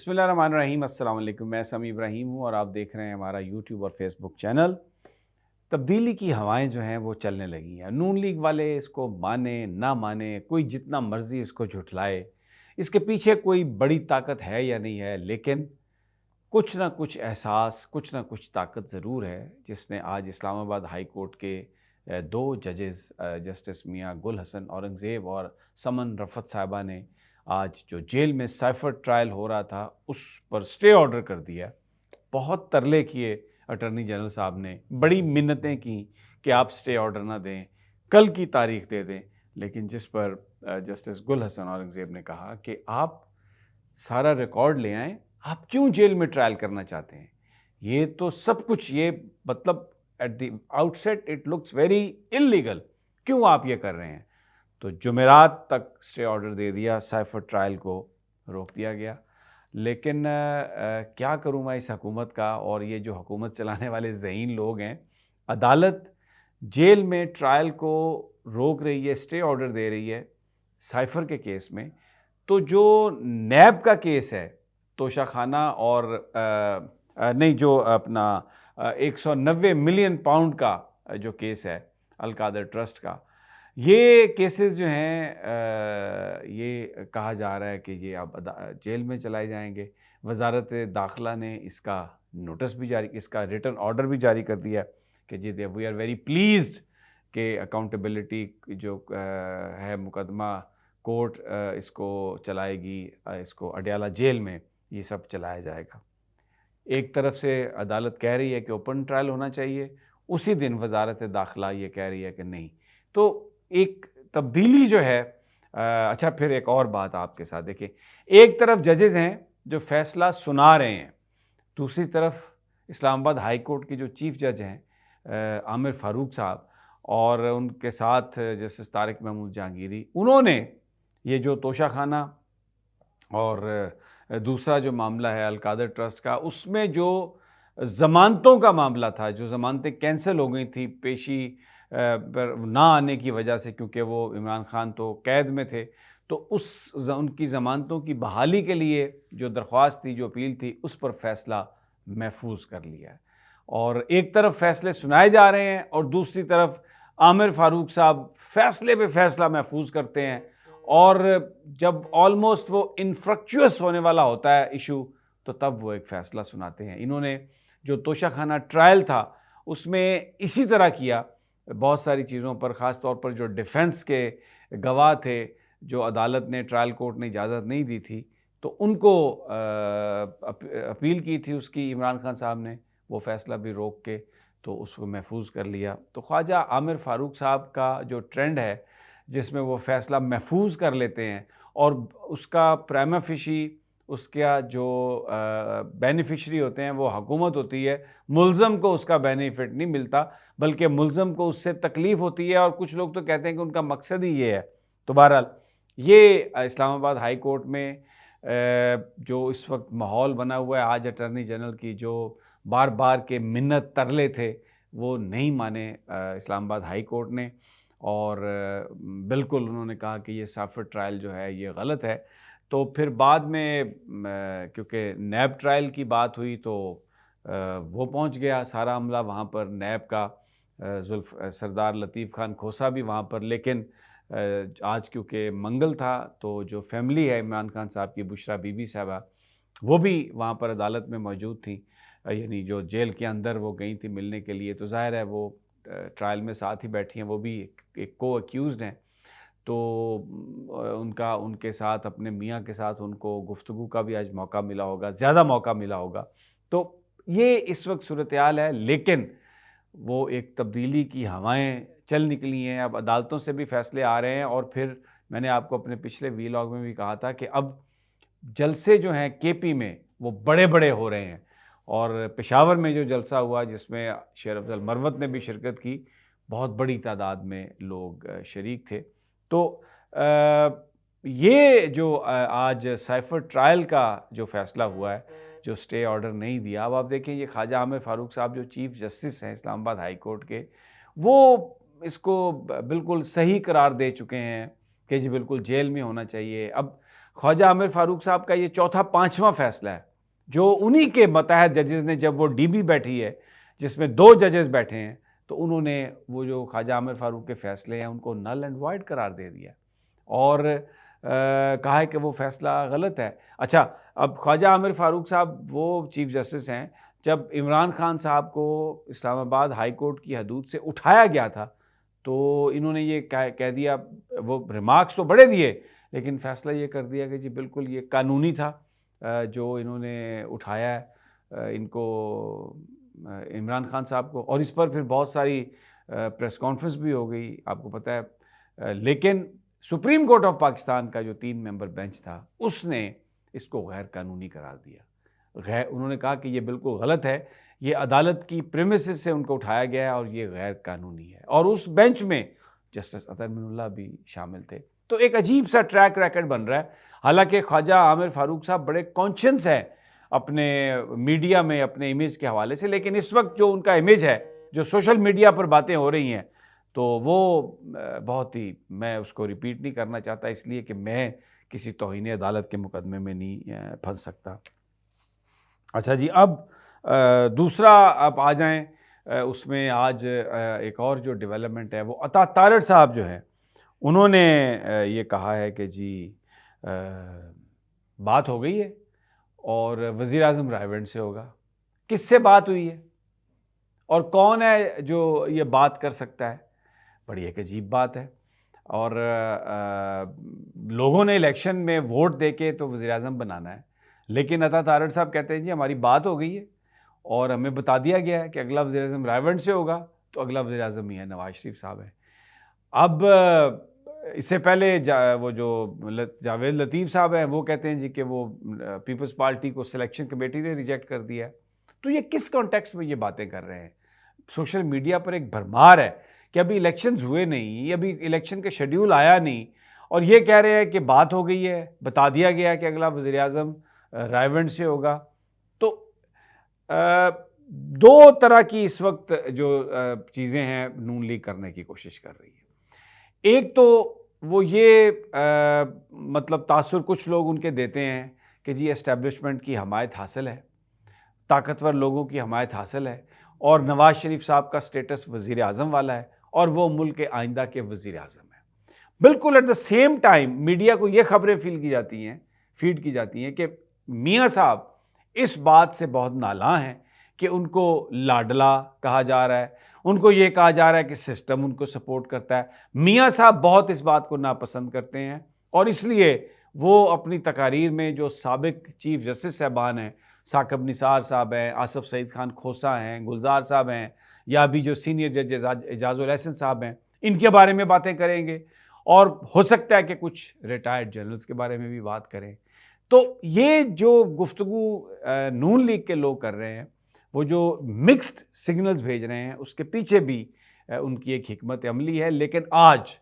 बिस्मिल्लाहिर्रहमानिर्रहीम। अस्सलाम वालेकुम। मैं समी इब्राहिम हूँ और आप देख रहे हैं हमारा यूट्यूब और फेसबुक चैनल। तब्दीली की हवाएं जो हैं वो चलने लगी हैं। नून लीग वाले इसको माने ना माने, कोई जितना मर्जी इसको झुठलाए, इसके पीछे कोई बड़ी ताकत है या नहीं है, लेकिन कुछ ना कुछ एहसास, कुछ ना कुछ ताकत ज़रूर है जिसने आज इस्लामाबाद हाई कोर्ट के दो जजेस जस्टिस मियाँ गुल हसन औरंगज़ेब और समन रफ़त साहिबा ने आज जो जेल में साइफर ट्रायल हो रहा था उस पर स्टे ऑर्डर कर दिया। बहुत तरले किए अटॉर्नी जनरल साहब ने, बड़ी मिन्नतें की कि आप स्टे ऑर्डर ना दें, कल की तारीख दे दें, लेकिन जिस पर जस्टिस गुल हसन औरंगज़ेब ने कहा कि आप सारा रिकॉर्ड ले आएँ, आप क्यों जेल में ट्रायल करना चाहते हैं? ये तो सब कुछ, ये मतलब at the outset it looks very illegal, क्यों आप ये कर रहे हैं? तो जुमेरात तक स्टे ऑर्डर दे दिया, साइफर ट्रायल को रोक दिया गया। लेकिन क्या करूँ मैं इस हुकूमत का, और ये जो हुकूमत चलाने वाले ज़हीन लोग हैं। अदालत जेल में ट्रायल को रोक रही है, स्टे ऑर्डर दे रही है साइफर के केस में। तो जो नैब का केस है, तोशाखाना और नहीं, जो अपना 190 मिलियन पाउंड का जो केस है अलकादर ट्रस्ट का, ये केसेस जो हैं ये कहा जा रहा है कि ये अब जेल में चलाए जाएंगे। वजारत दाखिला ने इसका नोटिस भी जारी, इसका रिटर्न ऑर्डर भी जारी कर दिया कि जी वी आर वेरी प्लीज्ड कि अकाउंटेबिलिटी जो है मुकदमा कोर्ट इसको चलाएगी, इसको अडयाला जेल में ये सब चलाया जाएगा। एक तरफ से अदालत कह रही है कि ओपन ट्रायल होना चाहिए, उसी दिन वजारत दाखिला ये कह रही है कि नहीं। तो एक तब्दीली जो है अच्छा, फिर एक और बात आपके साथ देखिए, एक तरफ जजेस हैं जो फैसला सुना रहे हैं, दूसरी तरफ इस्लामाबाद हाई कोर्ट की जो चीफ जज हैं आमिर फ़ारूक साहब, और उनके साथ जस्टिस तारिक महमूद जहांगीरी, उन्होंने ये जो तोशाखाना और दूसरा जो मामला है अलकादर ट्रस्ट का, उसमें जो ज़मानतों का मामला था, जो ज़मानतें कैंसिल हो गई थी पेशी पर ना आने की वजह से, क्योंकि वो इमरान खान तो कैद में थे, तो उनकी ज़मानतों की बहाली के लिए जो दरख्वास्त थी, जो अपील थी, उस पर फैसला महफूज कर लिया है। और एक तरफ फैसले सुनाए जा रहे हैं और दूसरी तरफ आमिर फ़ारूक साहब फैसले पे फैसला महफूज करते हैं, और जब ऑलमोस्ट वो इनफ्रक्चुअस होने वाला होता है इशू, तो तब वो एक फ़ैसला सुनाते हैं। इन्होंने जो तोशाखाना ट्रायल था उसमें इसी तरह किया, बहुत सारी चीज़ों पर, ख़ास तौर पर जो डिफेंस के गवाह थे, जो अदालत ने, ट्रायल कोर्ट ने इजाज़त नहीं दी थी, तो उनको अपील की थी उसकी इमरान खान साहब ने, वो फ़ैसला भी रोक के तो उसको महफूज कर लिया। तो ख्वाजा आमिर फ़ारूक साहब का जो ट्रेंड है जिसमें वो फ़ैसला महफूज कर लेते हैं और उसका प्राइमा फेशी, उसका जो बेनिफिशरी होते हैं वो हुकूमत होती है, मुल्ज़म को उसका बेनिफिट नहीं मिलता, बल्कि मुल्ज़म को उससे तकलीफ़ होती है, और कुछ लोग तो कहते हैं कि उनका मकसद ही ये है। तो बहरहाल ये इस्लामाबाद हाई कोर्ट में जो इस वक्त माहौल बना हुआ है, आज अटॉर्नी जनरल की जो बार बार के मिन्नत तरले थे वो नहीं माने इस्लामाबाद हाई कोर्ट ने, और बिल्कुल उन्होंने कहा कि ये साइफर ट्रायल जो है ये गलत है। तो फिर बाद में क्योंकि नैब ट्रायल की बात हुई तो वो पहुंच गया सारा अमला वहाँ पर, नैब का सरदार लतीफ़ खान खोसा भी वहाँ पर। लेकिन आज क्योंकि मंगल था तो जो फैमिली है इमरान खान साहब की, बुशरा बीबी साहबा, वो भी वहाँ पर अदालत में मौजूद थी, यानी जो जेल के अंदर वो गई थी मिलने के लिए। तो ज़ाहिर है वो ट्रायल में साथ ही बैठी हैं, वो भी एक को अक्यूज़ड हैं। तो उनका, उनके साथ, अपने मियाँ के साथ उनको गुफ्तगू का भी आज मौका मिला होगा, ज़्यादा मौका मिला होगा। तो ये इस वक्त सूरत हाल है, लेकिन वो एक तब्दीली की हवाएं चल निकली हैं। अब अदालतों से भी फैसले आ रहे हैं, और फिर मैंने आपको अपने पिछले वीलॉग में भी कहा था कि अब जलसे जो हैं केपी में वो बड़े बड़े हो रहे हैं, और पेशावर में जो जलसा हुआ जिसमें शेर अफजल मरवत ने भी शिरकत की, बहुत बड़ी तादाद में लोग शरीक थे। तो ये जो आज साइफर ट्रायल का जो फ़ैसला हुआ है, जो स्टे ऑर्डर नहीं दिया, अब आप देखें ये ख्वाजा आमिर फ़ारूक साहब जो चीफ़ जस्टिस हैं इस्लामाबाद हाई कोर्ट के, वो इसको बिल्कुल सही करार दे चुके हैं कि जी बिल्कुल जेल में होना चाहिए। अब ख्वाजा आमिर फ़ारूक साहब का ये चौथा पाँचवां फ़ैसला है जो उन्हीं के मतहत जजेस ने, जब वो डीबी बैठी है जिसमें 2 जजेस बैठे हैं, तो उन्होंने वो जो ख्वाजा आमिर फ़ारूक के फ़ैसले हैं उनको नल एंड वॉइड करार दे दिया और कहा है कि वो फ़ैसला गलत है। अच्छा, अब ख्वाजा आमिर फ़ारूक साहब वो चीफ़ जस्टिस हैं, जब इमरान खान साहब को इस्लामाबाद हाई कोर्ट की हदूद से उठाया गया था तो इन्होंने ये कह दिया, वो रिमार्क्स तो बड़े दिए लेकिन फ़ैसला ये कर दिया कि जी बिल्कुल ये कानूनी था जो इन्होंने उठाया है इनको इमरान खान साहब को, और इस पर फिर बहुत सारी प्रेस कॉन्फ्रेंस भी हो गई, आपको पता है। लेकिन सुप्रीम कोर्ट ऑफ पाकिस्तान का जो 3 मेंबर बेंच था उसने इसको गैर कानूनी करार दिया। उन्होंने कहा कि ये बिल्कुल गलत है, ये अदालत की प्रेमिसेस से उनको उठाया गया है और ये गैर कानूनी है, और उस बेंच में जस्टिस अतर मिनुल्लाह भी शामिल थे। तो एक अजीब सा ट्रैक रैकेट बन रहा है। हालांकि ख्वाजा आमिर फ़ारूक साहब बड़े कॉन्शियस हैं अपने मीडिया में अपने इमेज के हवाले से, लेकिन इस वक्त जो उनका इमेज है, जो सोशल मीडिया पर बातें हो रही हैं, तो वो बहुत ही, मैं उसको रिपीट नहीं करना चाहता इसलिए कि मैं किसी तौहीन अदालत के मुकदमे में नहीं फंस सकता। अच्छा जी, अब दूसरा आप आ जाएं, उसमें आज एक और जो डेवलपमेंट है वो अता तारड़ साहब जो हैं उन्होंने ये कहा है कि जी बात हो गई है और वज़ीर आज़म रायवेंड से होगा। किससे बात हुई है और कौन है जो ये बात कर सकता है? बड़ी एक अजीब बात है। और लोगों ने इलेक्शन में वोट देके तो वज़ीर आज़म बनाना है, लेकिन अता तारड़ साहब कहते हैं जी हमारी बात हो गई है और हमें बता दिया गया है कि अगला वज़ीर आज़म रायवेंड से होगा, तो अगला वज़ीर आज़म ही है, नवाज शरीफ साहब है। अब इससे पहले वो जो जावेद लतीफ़ साहब हैं वो कहते हैं जी कि वो पीपल्स पार्टी को सिलेक्शन कमेटी ने रिजेक्ट कर दिया है। तो ये किस कॉन्टेक्स्ट में ये बातें कर रहे हैं? सोशल मीडिया पर एक भरमार है कि अभी इलेक्शंस हुए नहीं, अभी इलेक्शन का शेड्यूल आया नहीं, और ये कह रहे हैं कि बात हो गई है, बता दिया गया है कि अगला वज़ीर आज़म रायवेंड से होगा। तो दो तरह की इस वक्त जो चीज़ें हैं नून लीग करने की कोशिश कर रही है। एक तो वो ये मतलब तासुर कुछ लोग उनके देते हैं कि जी एस्टेब्लिशमेंट की हमायत हासिल है, ताकतवर लोगों की हमायत हासिल है, और नवाज शरीफ साहब का स्टेटस वज़ीर आज़म वाला है और वो मुल्क के आइंदा के वज़ीर आज़म है। बिल्कुल at the same time media को ये खबरें फीड की जाती हैं कि मियाँ साहब इस बात से बहुत नालां हैं कि उनको लाडला कहा जा रहा है, उनको ये कहा जा रहा है कि सिस्टम उनको सपोर्ट करता है। मियाँ साहब बहुत इस बात को नापसंद करते हैं और इसलिए वो अपनी तकारीर में जो साबिक चीफ जस्टिस साहबान हैं, साकिब निसार साहब हैं, आसफ सईद खान खोसा हैं, गुलजार साहब हैं, या अभी जो सीनियर जज एजाजुल एहसन साहब हैं, इनके बारे में बातें करेंगे, और हो सकता है कि कुछ रिटायर्ड जनरल्स के बारे में भी बात करें। तो ये जो गुफ्तगू नून लीग के लोग कर रहे हैं, वो जो मिक्स्ड सिग्नल्स भेज रहे हैं, उसके पीछे भी उनकी एक हिकमत अमली है। लेकिन आज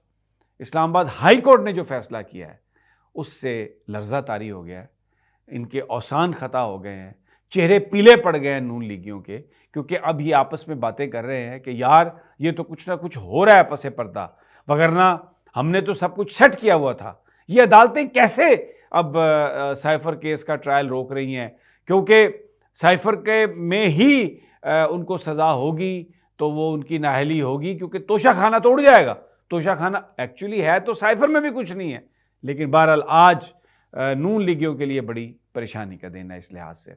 इस्लामाबाद हाई कोर्ट ने जो फैसला किया है उससे लर्जा तारी हो गया है, इनके औसान ख़ता हो गए हैं, चेहरे पीले पड़ गए हैं नून लीगियों के, क्योंकि अब ये आपस में बातें कर रहे हैं कि यार ये तो कुछ ना कुछ हो रहा है पसे पर्दा, वगरना हमने तो सब कुछ सेट किया हुआ था। ये अदालतें कैसे अब साइफर केस का ट्रायल रोक रही हैं, क्योंकि साइफर के में ही उनको सज़ा होगी तो वो उनकी नाअहली होगी, क्योंकि तोशा खाना तोड़ जाएगा। तोशा खाना एक्चुअली है तो साइफर में भी कुछ नहीं है, लेकिन बहरहाल आज नून लीगियों के लिए बड़ी परेशानी का दिन है इस लिहाज से।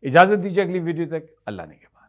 इजाज़त दीजिए अगली वीडियो तक, अल्लाह ने के बाद।